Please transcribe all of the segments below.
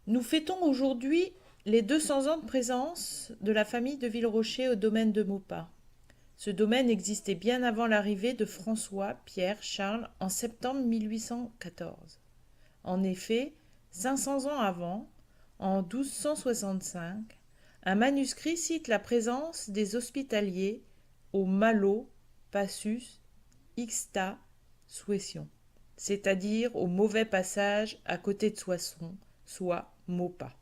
Nous fêtons aujourd'hui les 200 ans de présence de la famille de Villerocher au domaine de Maupas. Ce domaine existait bien avant l'arrivée de François Pierre Charles en septembre 1814. En effet, 500 ans avant, en 1265, un manuscrit cite la présence des Hospitaliers au Malo Passus Ixta Suession, c'est-à-dire au mauvais passage à côté de Soissons, soit Maupas.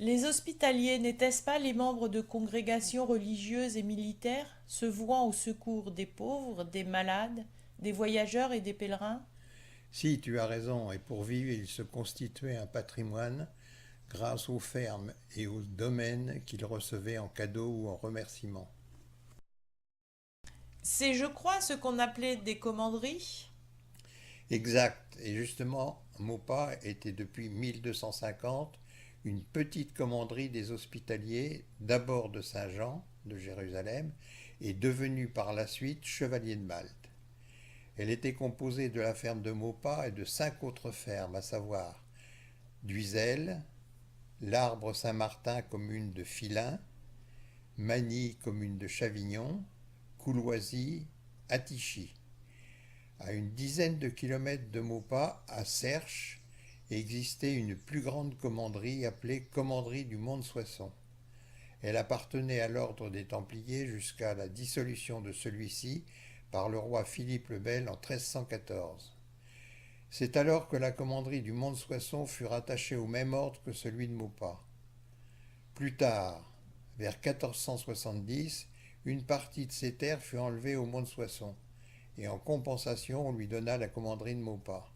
Les Hospitaliers n'étaient-ce pas les membres de congrégations religieuses et militaires se vouant au secours des pauvres, des malades, des voyageurs et des pèlerins? Si, tu as raison, et pour vivre, il se constituait un patrimoine grâce aux fermes et aux domaines qu'ils recevaient en cadeau ou en remerciement. C'est, je crois, ce qu'on appelait des commanderies. Exact, et justement, Maupas était depuis 1250 une petite commanderie des Hospitaliers, d'abord de Saint-Jean, de Jérusalem, et devenue par la suite chevalier de Malte. Elle était composée de la ferme de Maupas et de 5 autres fermes, à savoir Duisel, l'Arbre Saint-Martin, commune de Filin, Magny, commune de Chavignon, Couloisy, Attichy. À une dizaine de kilomètres de Maupas, à Serches, existait une plus grande commanderie appelée Commanderie du Mont-de-Soissons. Elle appartenait à l'ordre des Templiers jusqu'à la dissolution de celui-ci par le roi Philippe le Bel en 1314. C'est alors que la commanderie du Mont-de-Soissons fut rattachée au même ordre que celui de Maupas. Plus tard, vers 1470, une partie de ses terres fut enlevée au Mont-de-Soissons, et en compensation, on lui donna la commanderie de Maupas.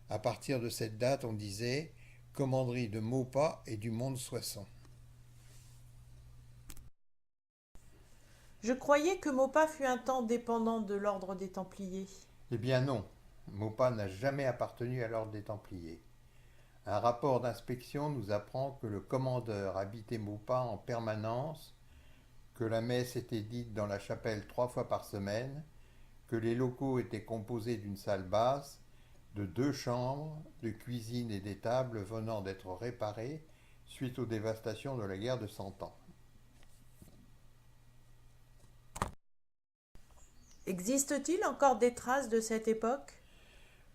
À partir de cette date, on disait commanderie de Maupas et du Mont-de-Soissons. Je croyais que Maupas fut un temps dépendant de l'ordre des Templiers. Eh bien non, Maupas n'a jamais appartenu à l'ordre des Templiers. Un rapport d'inspection nous apprend que le commandeur habitait Maupas en permanence, que la messe était dite dans la chapelle 3 fois par semaine, que les locaux étaient composés d'une salle basse, de 2 chambres, de cuisine et des tables venant d'être réparées suite aux dévastations de la guerre de Cent Ans. Existe-t-il encore des traces de cette époque?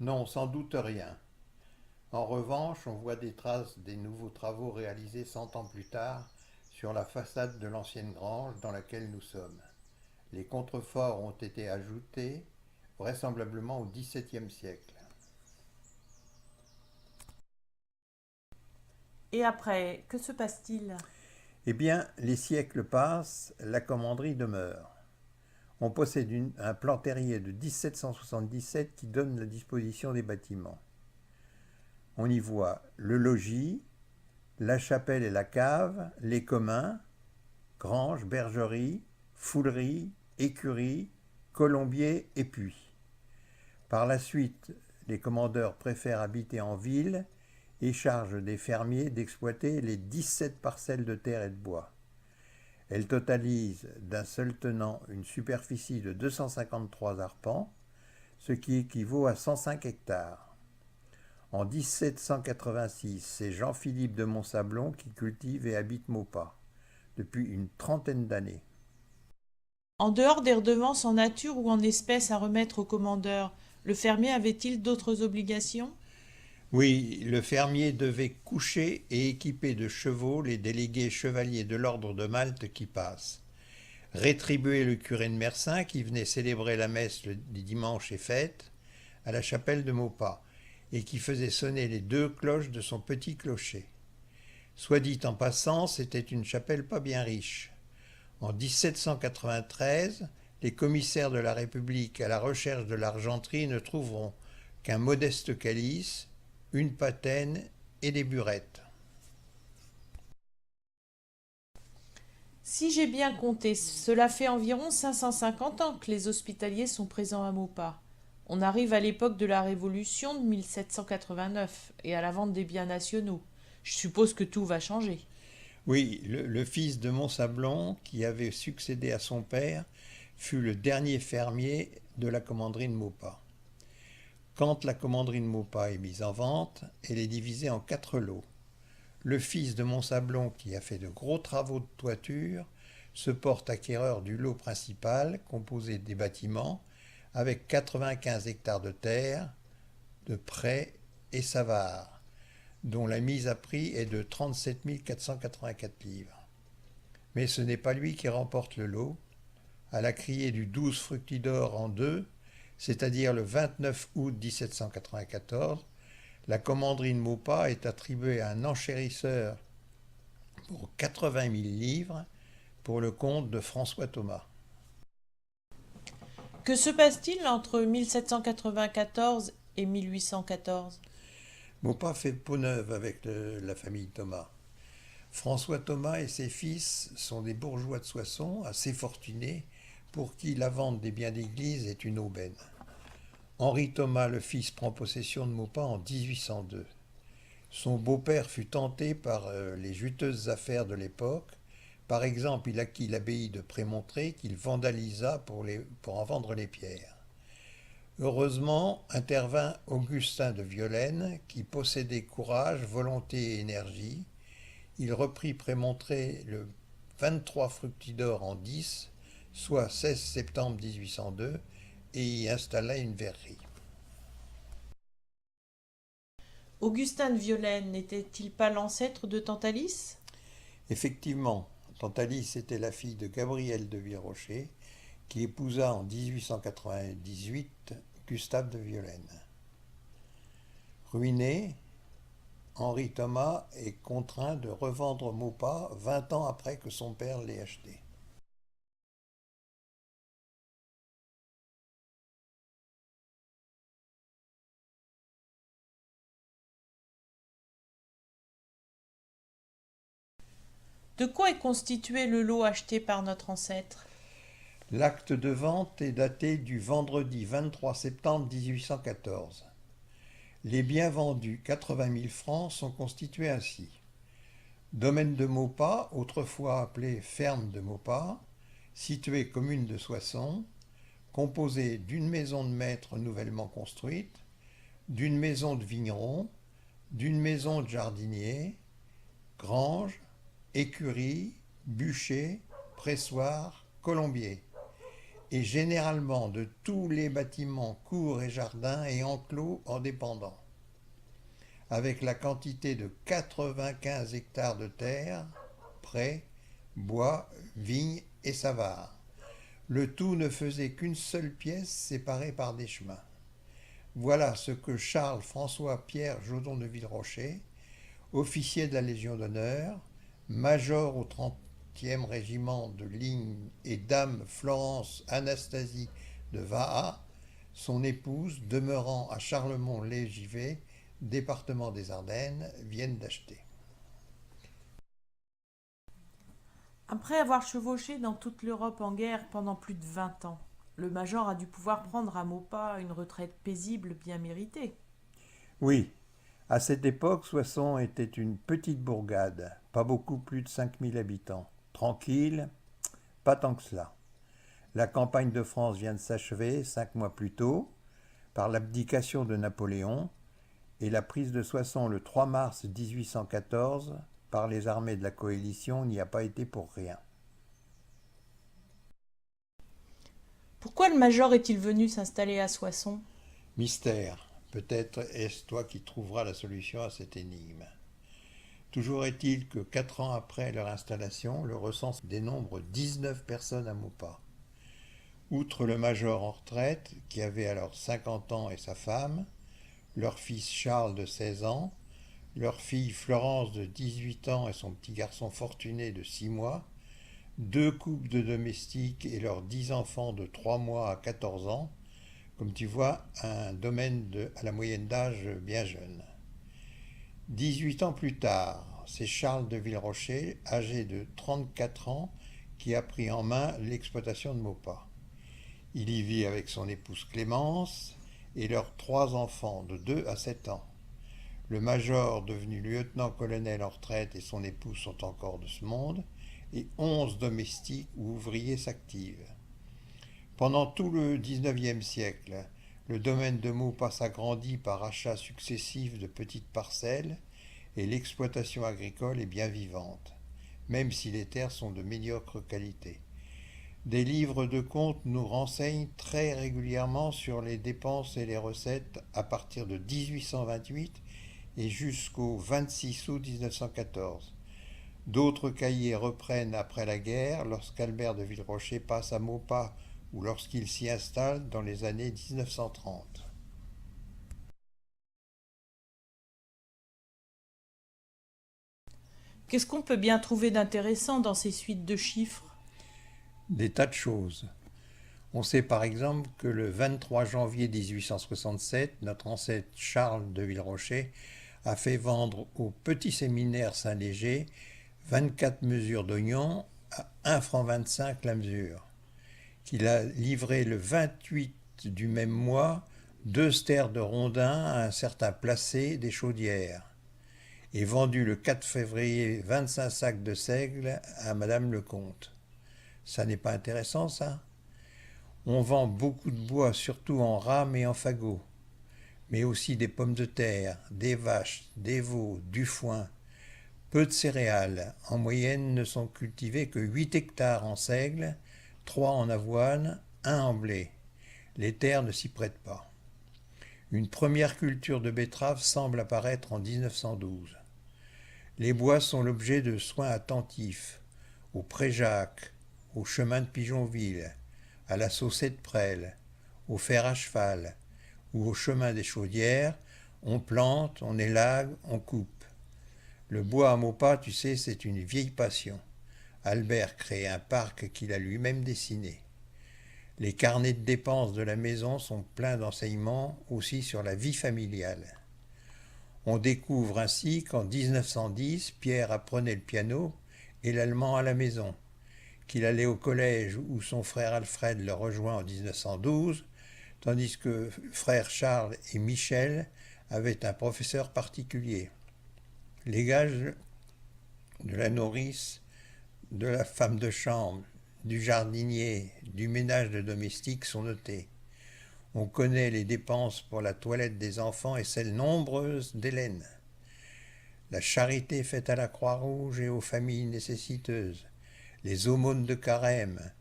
Non, sans doute rien. En revanche, on voit des traces des nouveaux travaux réalisés 100 ans plus tard sur la façade de l'ancienne grange dans laquelle nous sommes. Les contreforts ont été ajoutés vraisemblablement au XVIIe siècle. Et après, que se passe-t-il? Eh bien, les siècles passent, la commanderie demeure. On possède un plan terrier de 1777 qui donne la disposition des bâtiments. On y voit le logis, la chapelle et la cave, les communs, grange, bergerie, foulerie, écurie, colombier et puits. Par la suite, les commandeurs préfèrent habiter en ville et chargent des fermiers d'exploiter les 17 parcelles de terre et de bois. Elles totalisent d'un seul tenant une superficie de 253 arpents, ce qui équivaut à 105 hectares. En 1786, c'est Jean-Philippe de Montsablon qui cultive et habite Maupas, depuis une trentaine d'années. En dehors des redevances en nature ou en espèces à remettre au commandeur, le fermier avait-il d'autres obligations? Oui, le fermier devait coucher et équiper de chevaux les délégués chevaliers de l'ordre de Malte qui passent, rétribuer le curé de Mersin qui venait célébrer la messe les dimanches et fêtes à la chapelle de Maupas et qui faisait sonner les 2 cloches de son petit clocher. Soit dit en passant, c'était une chapelle pas bien riche. En 1793, les commissaires de la République à la recherche de l'argenterie ne trouveront qu'un modeste calice, une patène et des burettes. Si j'ai bien compté, cela fait environ 550 ans que les hospitaliers sont présents à Maupas. On arrive à l'époque de la Révolution de 1789 et à la vente des biens nationaux. Je suppose que tout va changer. Oui, le fils de Montsablon, qui avait succédé à son père, fut le dernier fermier de la commanderie de Maupas. Quand la commanderie de Maupas est mise en vente, elle est divisée en 4 lots. Le fils de Montsablon, qui a fait de gros travaux de toiture, se porte acquéreur du lot principal, composé des bâtiments, avec 95 hectares de terre, de prés et savares, dont la mise à prix est de 37 484 livres. Mais ce n'est pas lui qui remporte le lot. À la criée du 12 Fructidor en 2, c'est-à-dire le 29 août 1794, la commanderie de Maupas est attribuée à un enchérisseur pour 80 000 livres pour le compte de François Thomas. Que se passe-t-il entre 1794 et 1814? Maupas fait peau neuve avec la famille Thomas. François Thomas et ses fils sont des bourgeois de Soissons assez fortunés pour qui la vente des biens d'église est une aubaine. Henri Thomas, le fils, prend possession de Maupas en 1802. Son beau-père fut tenté par les juteuses affaires de l'époque. Par exemple, il acquit l'abbaye de Prémontré qu'il vandalisa pour en vendre les pierres. Heureusement, intervint Augustin de Violaine, qui possédait courage, volonté et énergie. Il reprit Prémontré le 23 Fructidor en 10, soit 16 septembre 1802, et y installa une verrerie. Augustin de Violaine n'était-il pas l'ancêtre de Tantalis? Effectivement, Tantalis était la fille de Gabriel de Villerocher, qui épousa en 1898 Gustave de Violaine. Ruiné, Henri Thomas est contraint de revendre Maupas 20 ans après que son père l'ait acheté. De quoi est constitué le lot acheté par notre ancêtre? L'acte de vente est daté du vendredi 23 septembre 1814. Les biens vendus, 80 000 francs, sont constitués ainsi. Domaine de Maupas, autrefois appelé ferme de Maupas, situé commune de Soissons, composé d'une maison de maître nouvellement construite, d'une maison de vigneron, d'une maison de jardinier, grange, écurie, bûcher, pressoir, colombier, et généralement de tous les bâtiments, cours et jardins et enclos en dépendant, avec la quantité de 95 hectares de terre, prés, bois, vignes et savares. Le tout ne faisait qu'une seule pièce séparée par des chemins. Voilà ce que Charles-François-Pierre Jodon de Villerocher, officier de la Légion d'honneur, major au 30e régiment de ligne et dame Florence Anastasie de Vaha, son épouse, demeurant à Charlemont-lès-Givet, département des Ardennes, viennent d'acheter. Après avoir chevauché dans toute l'Europe en guerre pendant plus de 20 ans, le major a dû pouvoir prendre à Maupas une retraite paisible bien méritée. Oui, à cette époque, Soissons était une petite bourgade, pas beaucoup plus de 5000 habitants. Tranquille, pas tant que cela. La campagne de France vient de s'achever 5 mois plus tôt par l'abdication de Napoléon et la prise de Soissons le 3 mars 1814 par les armées de la coalition n'y a pas été pour rien. Pourquoi le major est-il venu s'installer à Soissons? Mystère. Peut-être est-ce toi qui trouveras la solution à cette énigme. Toujours est-il que 4 ans après leur installation, le recense dénombre 19 personnes à Maupas. Outre le major en retraite, qui avait alors 50 ans et sa femme, leur fils Charles de 16 ans, leur fille Florence de 18 ans et son petit garçon Fortuné de 6 mois, 2 couples de domestiques et leurs 10 enfants de 3 mois à 14 ans, comme tu vois, un domaine à la moyenne d'âge bien jeune. 18 ans plus tard, c'est Charles de Villerocher, âgé de 34 ans, qui a pris en main l'exploitation de Maupas. Il y vit avec son épouse Clémence et leurs 3 enfants de 2 à 7 ans. Le major, devenu lieutenant-colonel en retraite, et son épouse sont encore de ce monde, et 11 domestiques ou ouvriers s'activent. Pendant tout le XIXe siècle, Le domaine de Maupas s'agrandit par achats successifs de petites parcelles et l'exploitation agricole est bien vivante, même si les terres sont de médiocre qualité. Des livres de comptes nous renseignent très régulièrement sur les dépenses et les recettes à partir de 1828 et jusqu'au 26 août 1914. D'autres cahiers reprennent après la guerre lorsqu'Albert de Villerocher passe à Maupas ou lorsqu'il s'y installe dans les années 1930. Qu'est-ce qu'on peut bien trouver d'intéressant dans ces suites de chiffres? Des tas de choses. On sait par exemple que le 23 janvier 1867, notre ancêtre Charles de Villerocher a fait vendre au petit séminaire Saint-Léger 24 mesures d'oignons à 1,25 franc la mesure, qu'il a livré le 28 du même mois 2 stères de rondins à un certain Placé des Chaudières, et vendu le 4 février 25 sacs de seigle à Madame le Comte. Ça n'est pas intéressant, ça? On vend beaucoup de bois, surtout en rames et en fagots, mais aussi des pommes de terre, des vaches, des veaux, du foin. Peu de céréales, en moyenne, ne sont cultivées que 8 hectares en seigle, 3 en avoine, 1 en blé. Les terres ne s'y prêtent pas. Une première culture de betterave semble apparaître en 1912. Les bois sont l'objet de soins attentifs, au Pré-Jacques, au chemin de Pigeonville, à la Saussée de Presles, au fer à cheval ou au chemin des Chaudières, on plante, on élague, on coupe. Le bois à Maupas, tu sais, c'est une vieille passion. Albert crée un parc qu'il a lui-même dessiné. Les carnets de dépenses de la maison sont pleins d'enseignements aussi sur la vie familiale. On découvre ainsi qu'en 1910, Pierre apprenait le piano et l'allemand à la maison, qu'il allait au collège où son frère Alfred le rejoint en 1912, tandis que frères Charles et Michel avaient un professeur particulier. Les gages de la nourrice, de la femme de chambre, du jardinier, du ménage de domestique sont notés. On connaît les dépenses pour la toilette des enfants et celles nombreuses d'Hélène. La charité faite à la Croix-Rouge et aux familles nécessiteuses, les aumônes de Carême,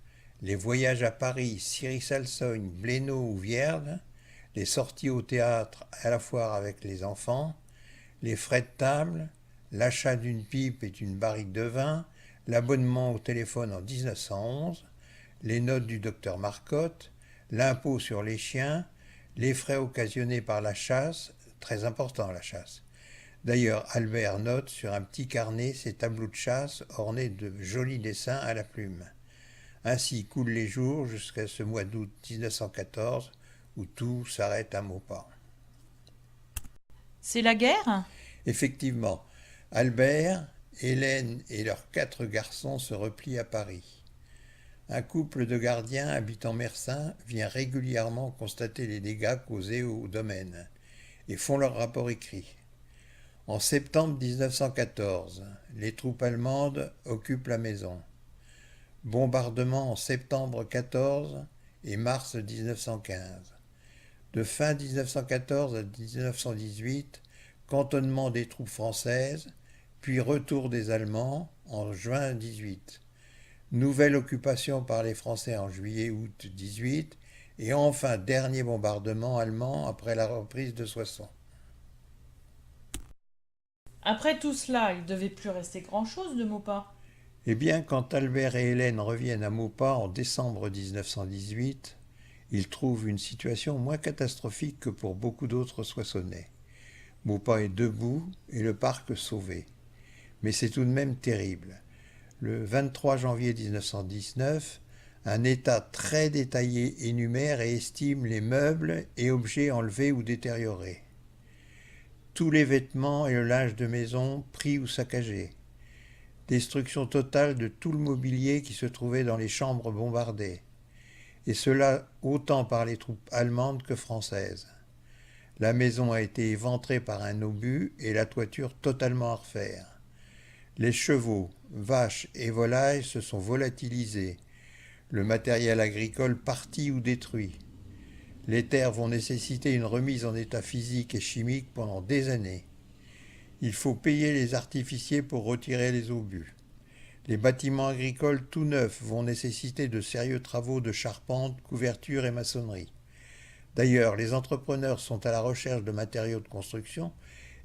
les voyages à Paris, Ciry-Salsogne, Blénaud ou Vierne, les sorties au théâtre à la foire avec les enfants, les frais de table, l'achat d'une pipe et d'une barrique de vin, l'abonnement au téléphone en 1911, les notes du docteur Marcotte, l'impôt sur les chiens, les frais occasionnés par la chasse, très important la chasse. D'ailleurs, Albert note sur un petit carnet ses tableaux de chasse ornés de jolis dessins à la plume. Ainsi coulent les jours jusqu'à ce mois d'août 1914 où tout s'arrête à Maupas. C'est la guerre? Effectivement, Albert, Hélène et leurs 4 garçons se replient à Paris. Un couple de gardiens habitant Mersin vient régulièrement constater les dégâts causés au domaine et font leur rapport écrit. En septembre 1914, les troupes allemandes occupent la maison. Bombardement en septembre 14 et mars 1915. De fin 1914 à 1918, cantonnement des troupes françaises, puis retour des Allemands en juin 18. Nouvelle occupation par les Français en juillet-août 18 et enfin dernier bombardement allemand après la reprise de Soissons. Après tout cela, il ne devait plus rester grand-chose de Maupas. Eh bien, quand Albert et Hélène reviennent à Maupas en décembre 1918, ils trouvent une situation moins catastrophique que pour beaucoup d'autres Soissonnais. Maupas est debout et le parc sauvé. Mais c'est tout de même terrible. Le 23 janvier 1919, un état très détaillé énumère et estime les meubles et objets enlevés ou détériorés. Tous les vêtements et le linge de maison pris ou saccagés. Destruction totale de tout le mobilier qui se trouvait dans les chambres bombardées. Et cela autant par les troupes allemandes que françaises. La maison a été éventrée par un obus et la toiture totalement à refaire. Les chevaux, vaches et volailles se sont volatilisés, le matériel agricole parti ou détruit. Les terres vont nécessiter une remise en état physique et chimique pendant des années. Il faut payer les artificiers pour retirer les obus. Les bâtiments agricoles tout neufs vont nécessiter de sérieux travaux de charpente, couverture et maçonnerie. D'ailleurs, les entrepreneurs sont à la recherche de matériaux de construction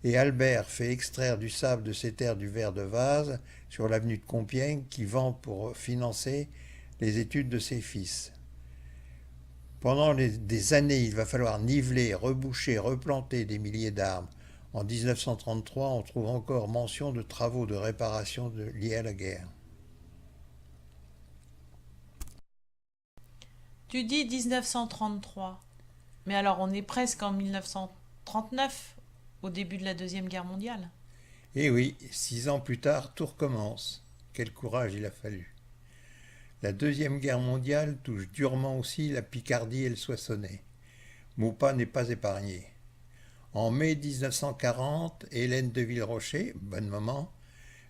et Albert fait extraire du sable de ces terres du verre de vase sur l'avenue de Compiègne qui vend pour financer les études de ses fils. Pendant des années, il va falloir niveler, reboucher, replanter des milliers d'arbres. En 1933, on trouve encore mention de travaux de réparation liés à la guerre. Tu dis 1933, mais alors on est presque en 1939, au début de la Deuxième Guerre mondiale. Et oui, 6 ans plus tard, tout recommence. Quel courage il a fallu. La Deuxième Guerre mondiale touche durement aussi la Picardie et le Soissonnais. Maupas n'est pas épargné. En mai 1940, Hélène de Villerocher, bonne maman,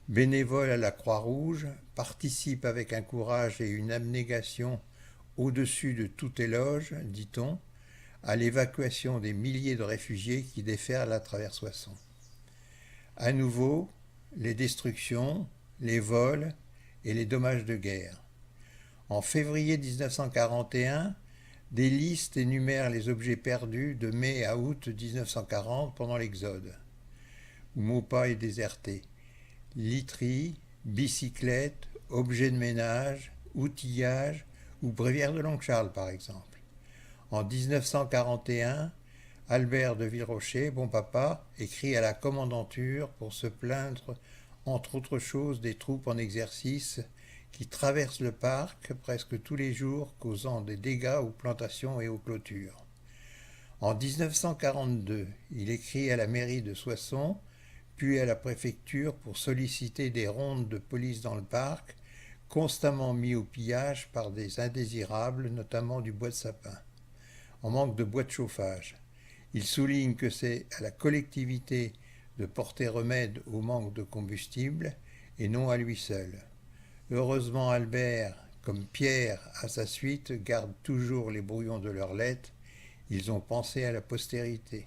bénévole à la Croix-Rouge, participe avec un courage et une abnégation au-dessus de tout éloge, dit-on, à l'évacuation des milliers de réfugiés qui déferlent à travers Soissons. À nouveau, les destructions, les vols et les dommages de guerre. En février 1941, des listes énumèrent les objets perdus de mai à août 1940 pendant l'Exode, où Maupas est déserté. Literie, bicyclettes, objets de ménage, outillage ou bréviaire de Longcharles par exemple. En 1941, Albert de Villerocher, bon papa, écrit à la commandanture pour se plaindre, entre autres choses, des troupes en exercice qui traversent le parc presque tous les jours, causant des dégâts aux plantations et aux clôtures. En 1942, il écrit à la mairie de Soissons, puis à la préfecture pour solliciter des rondes de police dans le parc, constamment mis au pillage par des indésirables, notamment du bois de sapin, en manque de bois de chauffage. Il souligne que c'est à la collectivité de porter remède au manque de combustible et non à lui seul. Heureusement Albert, comme Pierre à sa suite, gardent toujours les brouillons de leurs lettres. Ils ont pensé à la postérité.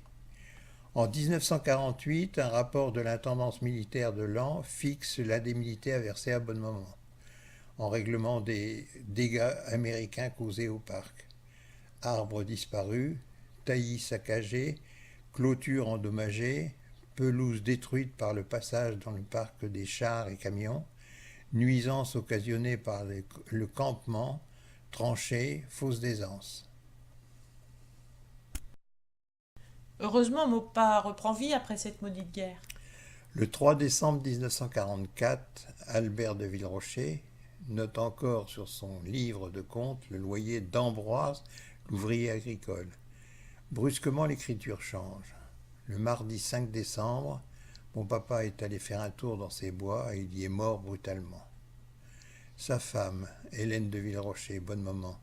En 1948, un rapport de l'intendance militaire de Laon fixe l'indemnité à verser à bon moment, en règlement des dégâts américains causés au parc. Arbres disparus, taillis saccagés, clôtures endommagées, pelouses détruites par le passage dans le parc des chars et camions, nuisances occasionnées par le campement, tranchées, fausses d'aisance. Heureusement, Maupas reprend vie après cette maudite guerre. Le 3 décembre 1944, Albert de Villerocher note encore sur son livre de comptes le loyer d'Ambroise, l'ouvrier agricole. Brusquement, l'écriture change. Le mardi 5 décembre, mon papa est allé faire un tour dans ses bois et il y est mort brutalement. Sa femme, Hélène de Villerocher, bonne maman,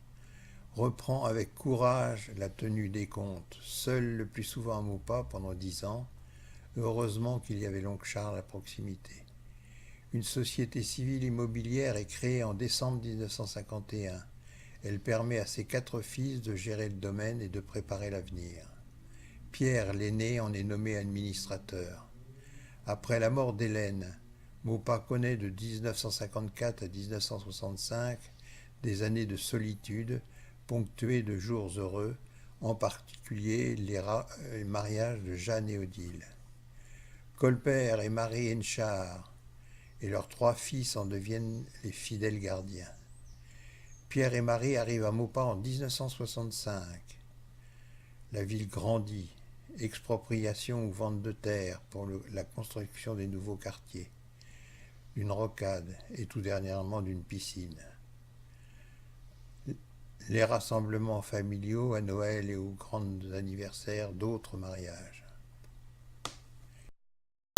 reprend avec courage la tenue des comptes, seule le plus souvent à Maupas pendant 10 ans. Heureusement qu'il y avait l'oncle Charles à proximité. Une société civile immobilière est créée en décembre 1951. Elle permet à ses 4 fils de gérer le domaine et de préparer l'avenir. Pierre, l'aîné, en est nommé administrateur. Après la mort d'Hélène, Maupas connaît de 1954 à 1965 des années de solitude ponctuées de jours heureux, en particulier les mariages de Jeanne et Odile. Colpert et Marie Henchard et leurs 3 fils en deviennent les fidèles gardiens. Pierre et Marie arrivent à Maupas en 1965. La ville grandit, expropriation ou vente de terre pour la construction des nouveaux quartiers, d'une rocade et tout dernièrement d'une piscine. Les rassemblements familiaux à Noël et aux grands anniversaires, d'autres mariages.